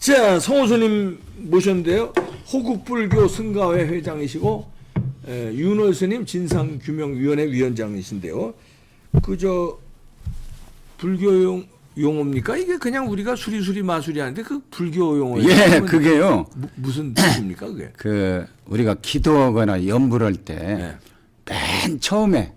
자, 성호스님 모셨는데요. 호국불교 승가회 회장이시고 윤호 스님 진상규명위원회 위원장이신데요. 그저 불교 용어입니까? 이게 그냥 우리가 수리수리 마수리 하는데 그 불교 용어예요. 예, 그게요. 무슨 뜻입니까, 그게? 그 우리가 기도하거나 염불할 때 맨 처음에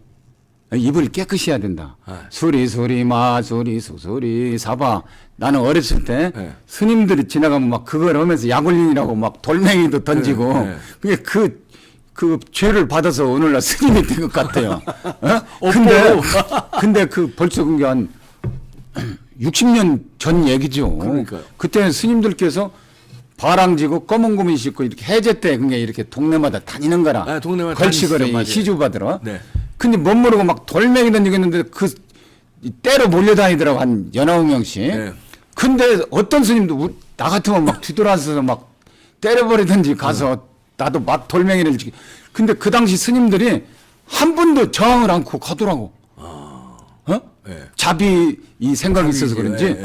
입을 깨끗이 해야 된다. 수리 마수리 수수리 사바. 나는 어렸을 때 스님들이 지나가면 막 그걸 하면서 약올린이라고 막 돌멩이도 던지고 그게 그 죄를 받아서 오늘날 스님이 된 것 같아요. 어? 근데 그 벌써 그게 한 60년 전 얘기죠. 그러니까요. 그때 스님들께서 바랑지고 검은 고민 싣고 이렇게 해제 때 그게 이렇게 동네마다 다니는 거라. 동네마다 걸치거래 시주 받으러. 네. 근데 못 모르고 막 돌멩이 던지겠는데 그 때로 몰려다니더라고 한 19명씩. 네. 근데 어떤 스님도 나 같으면 막 뒤돌아서서 막 때려버리든지 가서 나도 막 돌멩이를 지기. 근데 그 당시 스님들이 한 분도 저항을 않고 가더라고. 어? 네. 자비 이 생각이 있어서 그런지.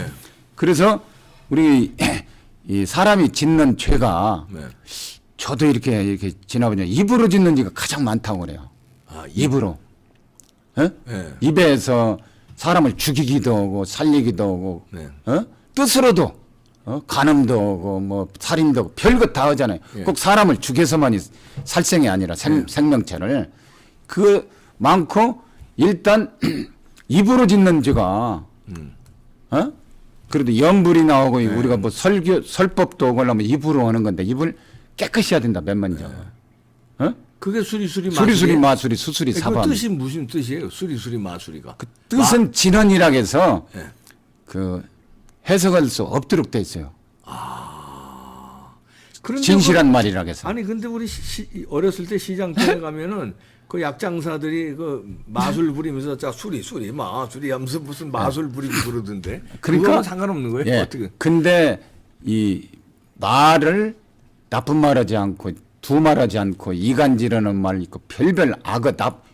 그래서 우리 이 사람이 짓는 죄가 저도 이렇게 지나보냐 입으로 짓는 죄가 가장 많다고 그래요. 입으로. 입에서 사람을 죽이기도 하고 살리기도 하고 뜻으로도 간음도 하고 뭐 살인도 하고 별것 다 하잖아요. 꼭 사람을 죽여서만이 살생이 아니라 생명체를 그 많고 일단 입으로 짓는 죄가 그래도 염불이 나오고 우리가 뭐 설법도 하려면 입으로 하는 건데 입을 깨끗이 해야 된다. 맨 먼저. 그게 수리수리 마수리 수수리 사바. 그 뜻이 무슨 뜻이에요? 수리수리 마수리가. 그 뜻은 진언이라고 해서 그 해석할 수 없도록 돼 있어요. 진실한 말이라고 해서. 아니 근데 우리 어렸을 때 시장터에 가면은 그 약장사들이 그 마술 부리면서 자 수리 마수리 하면서 무슨 마술 부리고 그러던데. 그러니까 상관없는 거예요? 예. 어떻게? 근데 이 말을 나쁜 말하지 않고 두말하지 않고 이간질하는 말 있고 별별 악어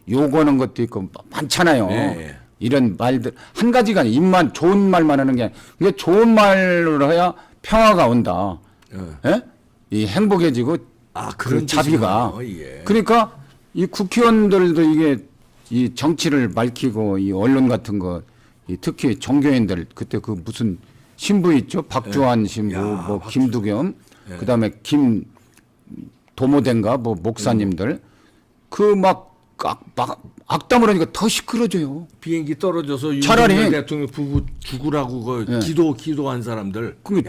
욕하는 것도 있고 많잖아요. 예. 이런 말들 한 가지가 아니라 입만 좋은 말만 하는 게 아니라 이게 좋은 말로 해야 평화가 온다. 예? 이 행복해지고 그런 자비가. 예. 그러니까 이 국회의원들도 이게 이 정치를 밝히고 이 언론 같은 거 특히 종교인들 그때 그 무슨 신부 있죠? 박주환 신부, 뭐 김두겸, 그다음에 김 도모된가 뭐 목사님들 그 막 악담을 하니까 더 시끄러져요. 비행기 떨어져서 차라리 윤석열 대통령 부부 죽으라고 그 기도한 사람들. 그게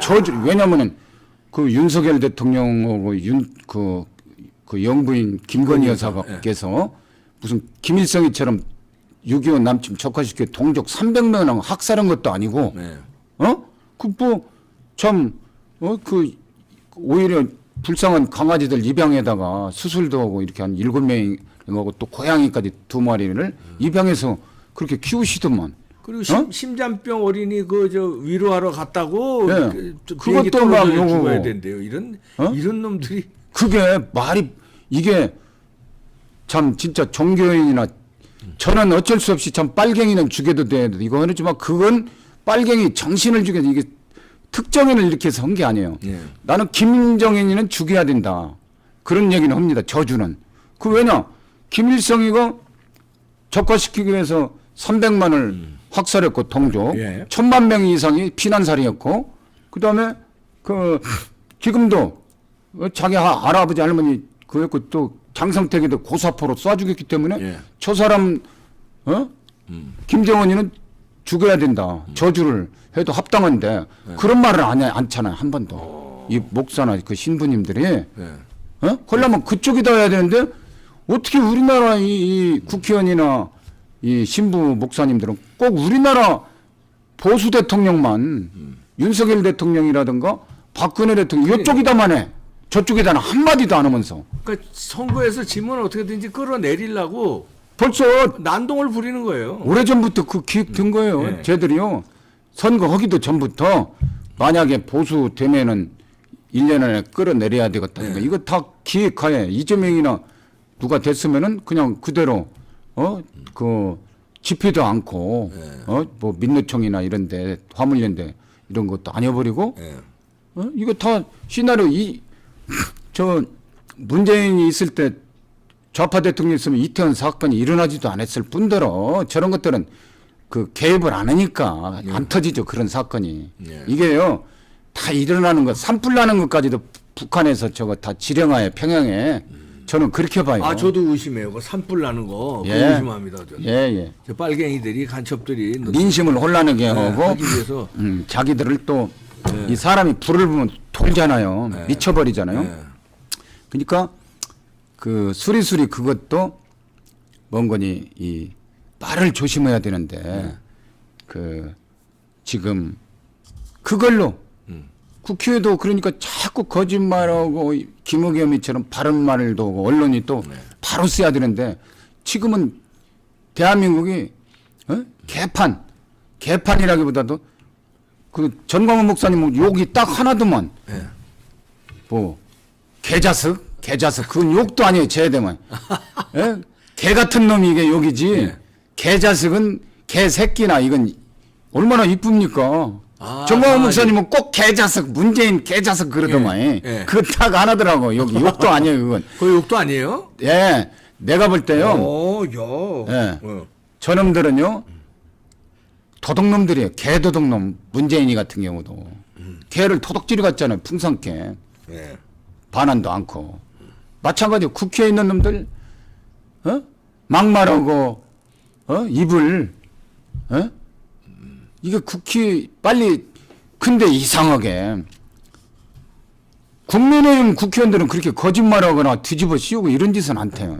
왜냐면은 그 윤석열 대통령하고 그 영부인 김건희 여사께서 무슨 김일성이처럼 6.25 남침 적화시켜 동족 300명을 학살한 것도 아니고 그 오히려 불쌍한 강아지들 입양에다가 수술도 하고 이렇게 한 7명하고 또 고양이까지 2마리를 입양해서 그렇게 키우시더만. 그리고 심장병 어린이 위로하러 갔다고 그것도 막 죽어야 된대요. 이런 놈들이 그게 말이 이게 참 진짜 종교인이나 저는 어쩔 수 없이 참 빨갱이는 죽여도 돼. 이거 하지만 그건 빨갱이 정신을 죽여도 이게 특정인을 이렇게 해서 한 게 아니에요. 나는 김정인이는 죽여야 된다. 그런 얘기는 합니다. 저주는. 그 왜냐? 김일성이가 적화시키기 위해서 300만을 확살했고 동족 1000만 명 이상이 피난살이었고 그다음에 지금도 자기 할아버지 할머니 그랬고 또 장성택이도 고사포로 쏴 죽였기 때문에 저 사람 김정은이는 죽어야 된다. 저주를 해도 합당한데 그런 말을 않잖아요. 한 번도. 이 목사나 그 신부님들이 그러려면 그쪽이다 해야 되는데 어떻게 우리나라 이 국회의원이나 이 신부 목사님들은 꼭 우리나라 보수 대통령만 윤석열 대통령이라든가 박근혜 대통령 이쪽이다만 해. 저쪽에다는 한마디도 안 하면서. 그러니까 선거에서 지면 어떻게든지 끌어내리려고 벌써 난동을 부리는 거예요. 오래전부터 그 기획 된 거예요. 쟤들이요. 선거하기도 전부터 만약에 보수 되면은 1년 안에 끌어내려야 되겠다. 이거 다 기획하에 이재명이나 누가 됐으면은 그냥 그대로 그 집회도 않고 뭐 민노총이나 이런데 화물연대 이런 것도 안 해버리고 이거 다 시나리오 저 문재인이 있을 때 좌파 대통령이 있으면 이태원 사건이 일어나지도 않았을 뿐더러 저런 것들은 그 개입을 안 하니까 안 터지죠. 그런 사건이. 이게요 다 일어나는 것 산불 나는 것까지도 북한에서 저거 다 지령하에 평양에 저는 그렇게 봐요. 아 저도 의심해요. 그 산불 나는 거 그거 예. 의심합니다. 저는. 예. 저 빨갱이들이 간첩들이 민심을 혼란하게 하고 하기 위해서 자기들을 또 이 사람이 불을 보면 돌잖아요. 네. 미쳐버리잖아요. 네. 그러니까 그 수리수리 그것도 뭔 거니 이 말을 조심해야 되는데 그 지금 그걸로 국회도 그러니까 자꾸 거짓말하고 김의겸이처럼 바른 말도 하고 언론이 또 바로 써야 되는데 지금은 대한민국이 개판이라기보다도 그 전광훈 목사님 욕이 딱 하나도만 뭐 개자식 그건 욕도 아니에요 제대만 예? 개 같은 놈이 이게 욕이지 개자식은 개새끼나 이건 얼마나 이쁩니까? 전광훈 목사님은 꼭 개자식 문재인 개자식 그러더만 그거 딱 하나더라고 여기 욕도 아니에요 그건 그 욕도 아니에요? 예 내가 볼 때요 야. 저놈들은요 도둑놈들이에요. 개도둑놈 문재인이 같은 경우도 개를 토독질이 같잖아요. 풍선개 네. 반환도 않고 마찬가지로 국회에 있는 놈들 막말하고 입을 이게 국회 빨리 근데 이상하게 국민의힘 국회의원들은 그렇게 거짓말하거나 뒤집어 씌우고 이런 짓은 안 해요.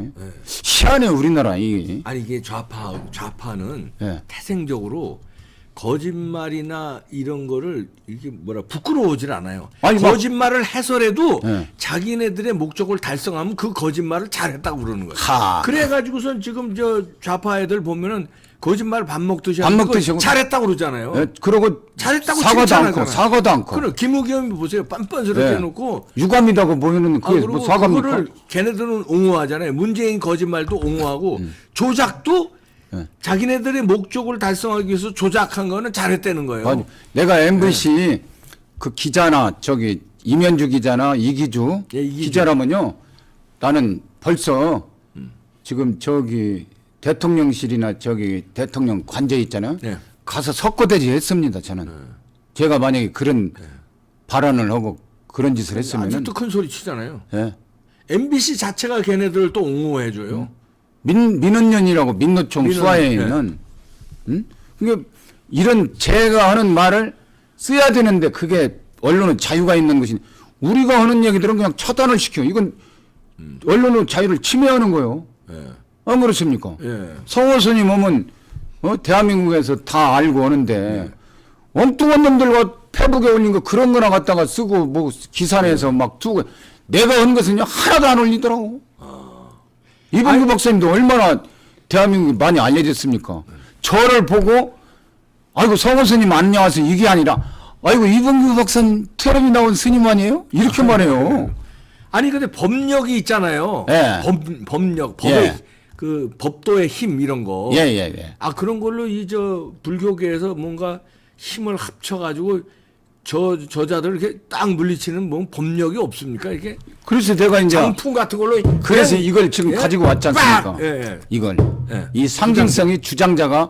희한해 우리나라 이게. 아니 이게 좌파는 예. 태생적으로 거짓말이나 이런 거를 이게 뭐라 부끄러워질 않아요. 아니, 막- 거짓말을 해서라도 예. 자기네들의 목적을 달성하면 그 거짓말을 잘했다고 그러는 거예요. 하. 그래가지고선 지금 저 좌파 애들 보면은 거짓말 밥 먹듯이 밥 하는 먹듯이 거 하고. 잘했다고 그러잖아요. 그러고 잘했다고 사과도 않고 칭찬하잖아요. 사과도 않고 그래 김우겸이 보세요. 빤빤스럽게 예. 해놓고 유감이라고 보이는 그게 그리고 뭐 사과입니까? 그거를 걔네들은 옹호하잖아요. 문재인 거짓말도 옹호하고 조작도 자기네들의 목적을 달성하기 위해서 조작한 거는 잘했다는 거예요. 아니, 내가 MBC 그 기자나 저기 이면주 기자나 이기주 예, 이기주. 기자라면요 나는 벌써 지금 저기 대통령실이나 저기 대통령 관저 있잖아요. 예. 가서 석고대지 했습니다. 저는 제가 만약에 그런 발언을 하고 그런 짓을 했으면은 아직도 큰 소리 치잖아요. 예. MBC 자체가 걔네들을 또 옹호해줘요. 민원연이라고 민노총 민원, 수하에 예. 있는 그게 이런 제가 하는 말을 써야 되는데 그게 언론은 자유가 있는 것이 우리가 하는 얘기들은 그냥 차단을 시켜 이건 언론의 자유를 침해하는 거예요. 예. 안 그렇습니까? 예. 성호스님 오면 대한민국에서 다 알고 오는데 엉뚱한 놈들과 페북에 올린 거 그런 거나 갖다가 쓰고 뭐 기사내서 막 두고 내가 한 것은요 하나도 안 올리더라고. 이봉규 박사님도 얼마나 대한민국이 많이 알려졌습니까? 저를 보고 아이고 성호스님 안녕하세요 이게 아니라 아이고 이봉규 박사님 테레비 나온 스님 아니에요? 이렇게 말해요. 아니 근데 법력이 있잖아요. 예. 법력, 법의 예. 그 법도의 힘 이런 거. 예. 아 그런 걸로 이 저 불교계에서 뭔가 힘을 합쳐가지고 저자들 이렇게 딱 물리치는 뭐 법력이 없습니까? 이게 그래서 내가 이제 장풍 같은 걸로. 그래서 그냥- 이걸 지금 예? 가지고 왔지 않습니까? 빡! 예. 이걸 예. 이 상징성이 주장자가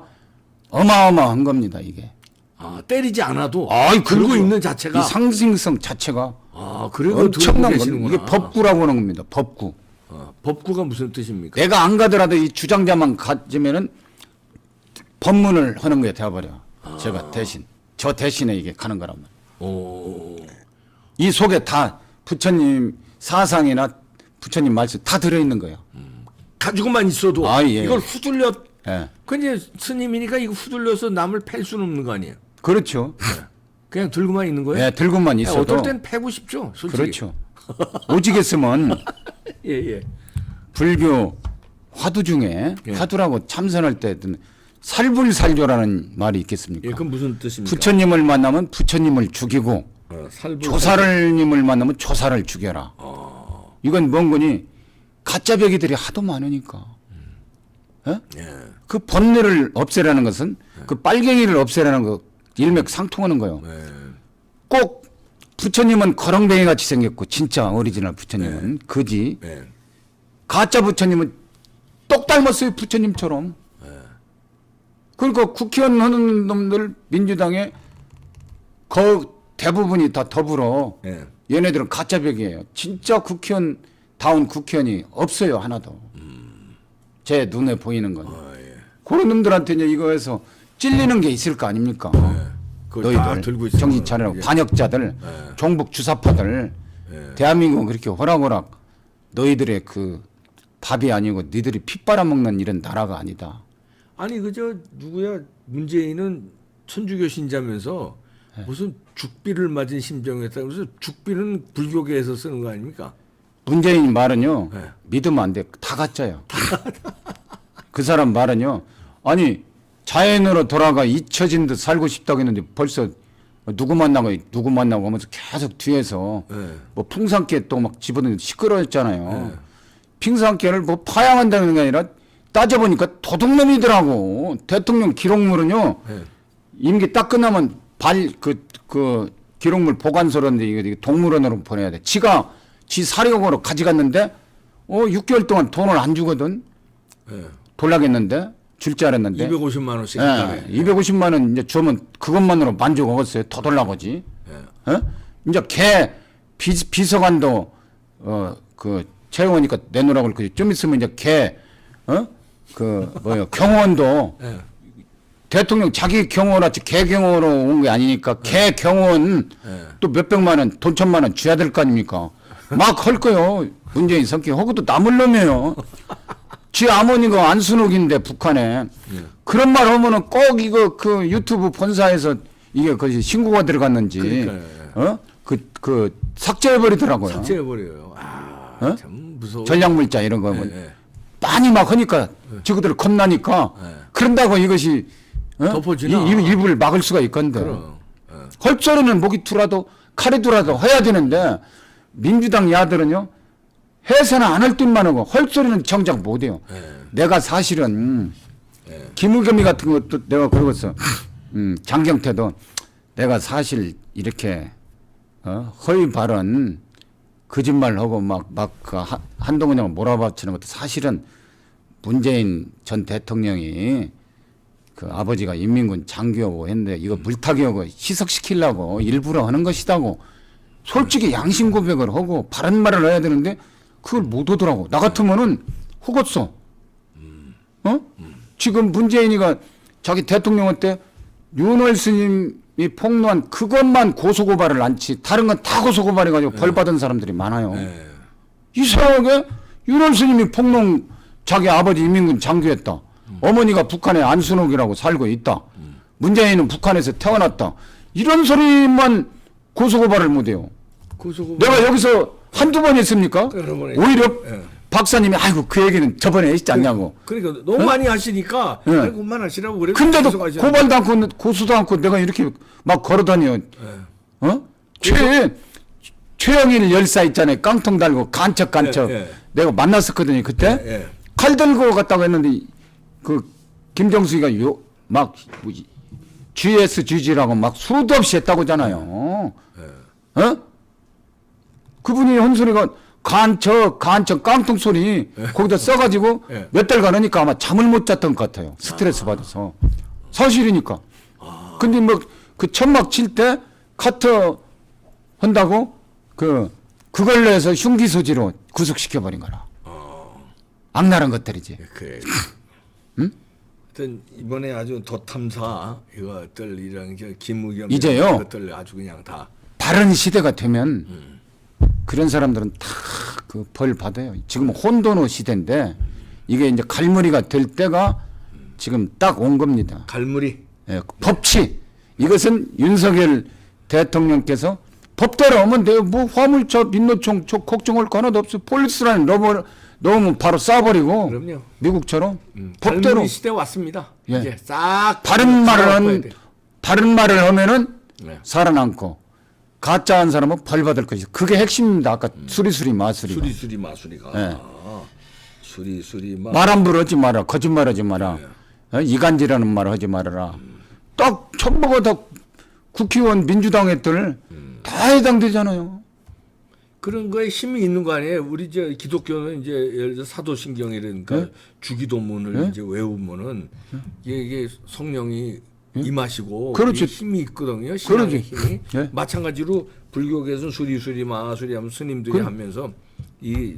어마어마한 겁니다 이게. 아 때리지 않아도 아이 들고 그리고 있는 자체가. 이 상징성 자체가 아 그래도 엄청난 들고 겁니다. 계시는구나. 이게 법구라고 하는 겁니다. 법구. 법구가 무슨 뜻입니까? 내가 안 가더라도 이 주장자만 가지면은 법문을 하는 거에 되어버려. 제가 대신 저 대신에 이게 가는 거라면. 오. 이 속에 다 부처님 사상이나 부처님 말씀 다 들어있는 거예요. 가지고만 있어도 아, 예. 이걸 후들려. 예. 그 이제 스님이니까 이거 후들려서 남을 팰 수는 없는 거 아니에요? 그렇죠. 그냥 들고만 있는 거예요? 예, 들고만 있어도. 어떨 땐 패고 싶죠, 솔직히. 그렇죠. 오직했으면 예. 불교 화두 중에 예. 화두라고 참선할 때 살불살조라는 말이 있겠습니까? 예, 그건 무슨 뜻입니까? 부처님을 만나면 부처님을 죽이고 조사를님을 만나면 조사를 죽여라. 이건 뭔 거니? 가짜 벽이들이 하도 많으니까. 예? 그 번뇌를 없애라는 것은 그 빨갱이를 없애라는 거 일맥상통하는 거예요. 꼭 부처님은 거렁뱅이 같이 생겼고 진짜 오리지널 부처님은 그지. 네. 가짜 부처님은 똑 닮았어요 부처님처럼. 그러니까 국회의원 하는 놈들 민주당에 대부분이 다 더불어. 네. 얘네들은 가짜벽이에요. 진짜 국회의원 다운 국회의원이 없어요 하나도. 제 눈에 보이는 건. 예. 그런 놈들한테 이제 이거에서 찔리는 게 있을 거 아닙니까? 그걸 다 들고 너희들 있으면 정신 차리라고 이게- 반역자들, 종북 주사파들, 대한민국은 그렇게 호락호락 너희들의 그 밥이 아니고 너희들이 피 빨아먹는 이런 나라가 아니다. 아니 그저 누구야 문재인은 천주교 신자면서 무슨 죽비를 맞은 심정이었다. 그래서 죽비는 불교계에서 쓰는 거 아닙니까? 문재인 말은요 네. 믿으면 안 돼. 다 가짜요. 그 사람 말은요. 아니 자연으로 돌아가 잊혀진 듯 살고 싶다고 했는데 벌써 누구 만나고 하면서 계속 뒤에서 네. 뭐 풍산깨 또 막 집어넣는 시끄러웠잖아요. 풍산깨를 뭐 파양한다는 게 아니라 따져보니까 도둑놈이더라고. 대통령 기록물은요. 네. 임기 딱 끝나면 그 기록물 보관소라는데 이게 동물원으로 보내야 돼. 지 사력으로 가져갔는데 6개월 동안 돈을 안 주거든. 네. 돌라겠는데 줄 줄 알았는데. 250만 원씩. 예, 250만 원 이제 주면 그것만으로 만족 없었어요. 더 돌라고지. 예? 이제 걔 비서관도 그 채용하니까 내놓으라고 그러고 좀 있으면 이제 경호원도 예. 대통령 자기 경호원한테 개 경호로 온 게 아니니까 개 경호원 또 몇백만 원, 돈 천만 원 줘야 될 거 아닙니까? 막 할 거요. 문재인 성격. 허구도 남을 놈이에요. 지 어머니가 안순옥인데 북한에 그런 말 하면은 꼭 이거 그 유튜브 본사에서 이게 그 신고가 들어갔는지 그러니까요. 삭제해 버리더라고요. 삭제해버려요. 어? 참 무서워. 전략물자 이런 거 예. 많이 막 하니까 저거들 겁나니까 그런다고 이것이 덮어지나? 일부를 막을 수가 있건데 그럼. 헐소리는 목이 두라도 칼이 두라도 해야 되는데 민주당 야들은요 해서는 안 할 듯만 하고 헐소리는 정작 못해요. 내가 사실은 김의겸이 같은 것도 내가 그러겠어. 장경태도 내가 사실 이렇게 허위 발언 거짓말하고 막 한동훈 형 몰아붙이는 것도 사실은 문재인 전 대통령이 그 아버지가 인민군 장교하고 했는데 이거 물타기하고 희석시키려고 일부러 하는 것이다고 솔직히 양심 고백을 하고 바른 말을 해야 되는데 그걸 못 하더라고. 나 같으면은 혹었어. 지금 문재인이가 자기 대통령한테 윤월 스님이 폭로한 그것만 고소고발을 안치 다른 건 다 고소고발해가지고 벌 받은 사람들이 많아요. 이상하게 윤월 스님이 폭로한 자기 아버지 인민군 장교였다. 어머니가 북한에 안순옥이라고 살고 있다. 문재인은 북한에서 태어났다. 이런 소리만 고소고발을 못해요. 내가 여기서 한두 번 했습니까? 오히려 박사님이 아이고 그 얘기는 저번에 했지 않냐고. 그러니까 너무 많이 하시니까 그만 하시라고 그래. 근데도 고발도 않고 고소도 않고 내가 이렇게 막 걸어다녀. 최영일 열사 있잖아요. 깡통 달고 간척. 내가 만났었거든요 그때. 칼 들고 갔다고 했는데 그 김정수기가 막 GSGG라고 막 수도 없이 했다고 하잖아요. 그분이 한 소리가 간척 깡통 소리 거기다 써가지고 몇 달간 하니까 아마 잠을 못 잤던 것 같아요. 스트레스 받아서. 사실이니까. 근데 뭐 그 천막 칠 때 카터 한다고 그걸로 해서 흉기 소지로 구속시켜버린 거라. 악랄한 것들이지. 그래. 하여튼 이번에 아주 더 탐사 이것들이랑 김의겸 이제요. 것들 아주 그냥 다 다른 시대가 되면 그런 사람들은 다 그 벌 받아요. 지금 혼돈의 시대인데 이게 이제 갈무리가 될 때가 지금 딱 온 겁니다. 갈무리. 예, 법치 이것은 윤석열 대통령께서 법대로 하면 돼요. 뭐 화물차 민노총 걱정할 거 하나도 없어. 폴리스라인 넣으면 바로 쏴버리고. 그럼요. 미국처럼 법대로. 갈무리 시대 왔습니다. 예. 이제 싹 바른 말을 하면은 네. 살아남고 가짜한 사람은 벌 받을 것이다. 그게 핵심입니다. 아까 수리수리 마수리가. 수리수리 마수리가. 예. 수리수리 말 함부로 하지 마라. 거짓말하지 마라. 이간질하는 말 하지 말아라. 딱 전부가 다 국회의원 민주당 애들 다 해당되잖아요. 그런 거에 힘이 있는 거 아니에요? 우리 저 기독교는 이제 예를 들어 사도신경이라든가 네? 주기도문을 네? 이제 외우면은 이게 성령이 임하시고 그렇죠. 이 힘이 있거든요. 신앙의 그렇죠. 힘이. 네? 마찬가지로 불교계에서는 수리수리 마수리 하면 스님들이 그럼. 하면서 이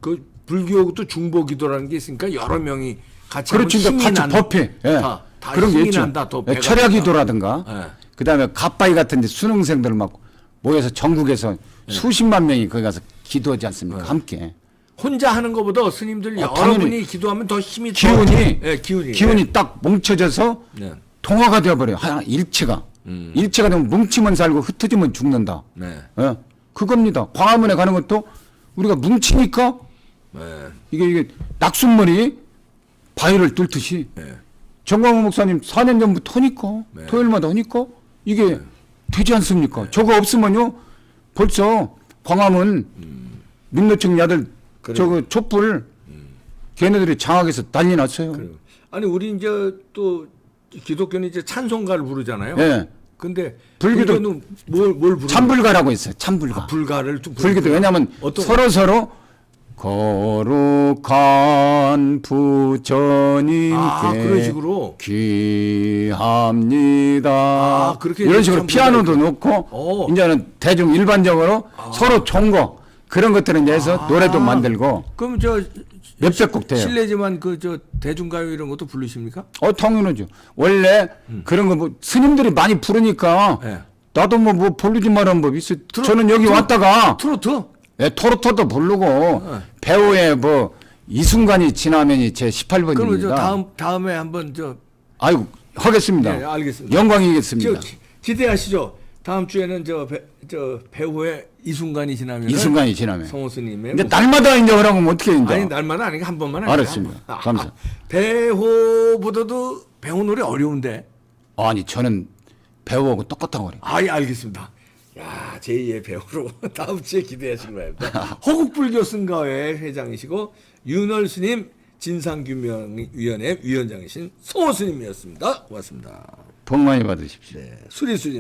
그 불교도 중보기도라는 게 있으니까 여러 명이 같이 그렇죠. 하면 힘이 같이 난다. 법회. 예. 다 그런 게 힘이 있죠. 난다. 더 예, 배가 철야기도라든가 된다. 예. 그다음에 갓바위 같은 데 수능생들 막 모여서 전국에서 수십만 명이 거기 가서 기도하지 않습니까? 함께. 혼자 하는 것보다 스님들 당연히. 여러분이 기도하면 더 힘이 기운이 예, 기운이 기운이 딱 뭉쳐져서 네. 동화가 되어버려요. 하나 일체가. 일체가 되면 뭉치면 살고 흩어지면 죽는다. 네. 예. 그겁니다. 광화문에 가는 것도 우리가 뭉치니까 네. 이게 낙순머리 바위를 뚫듯이 네. 정광훈 목사님 4년 전부터 하니까 네. 토요일마다 하니까 이게 되지 않습니까? 저거 없으면요 벌써 광화문 민노총 야들 그래요. 저거 촛불 걔네들이 장악해서 난리 났어요. 그래요. 아니 우리 이제 또 기독교는 이제 찬송가를 부르잖아요. 예. 근데 불교도 불교는 뭘 부르는 참불가라고 있어요. 참불가. 불가를 좀 불교도 왜냐하면 어떤 서로 거룩한 부처님께 그런 식으로 귀합니다. 그렇게 이런 식으로 참불가 피아노도 이렇게. 놓고 이제는 대중 일반적으로 서로 총거 그런 것들은 이제 해서 노래도 만들고 그럼 저 몇백 곡 돼요. 실례지만 그 저 대중가요 이런 것도 부르십니까? 당연하죠. 원래 그런 거 뭐 스님들이 많이 부르니까 네. 나도 뭐 부르지 말라는 법이 있어. 트로- 저는 여기 트로- 왔다가 트로트? 예, 토로토도 부르고 배우의 뭐 이순간이 지나면이 제 그럼 저 18번입니다. 다음에 한번 저 아이고 하겠습니다. 네, 알겠습니다. 영광이겠습니다. 기대하시죠. 다음 주에는 저 배우의 이순간이 지나면 이순간이 지나면. 성호 스님의 근데 날마다 이제 하라면 어떻게 이제? 아니 날마다 아니고 한 번만 하니까 알았습니다. 한 번. 감사. 배호보다도 배우 노래 어려운데. 아니 저는 배우하고 똑같다고 그래요. 아예 알겠습니다. 야 제2의 배우로 다음 주에 기대하시기 바랍니다. 허국불교 승가회 회장이시고 윤월 스님 진상규명위원회 위원장이신 성호 스님이었습니다. 고맙습니다. 복 많이 받으십시오. 네, 수리수리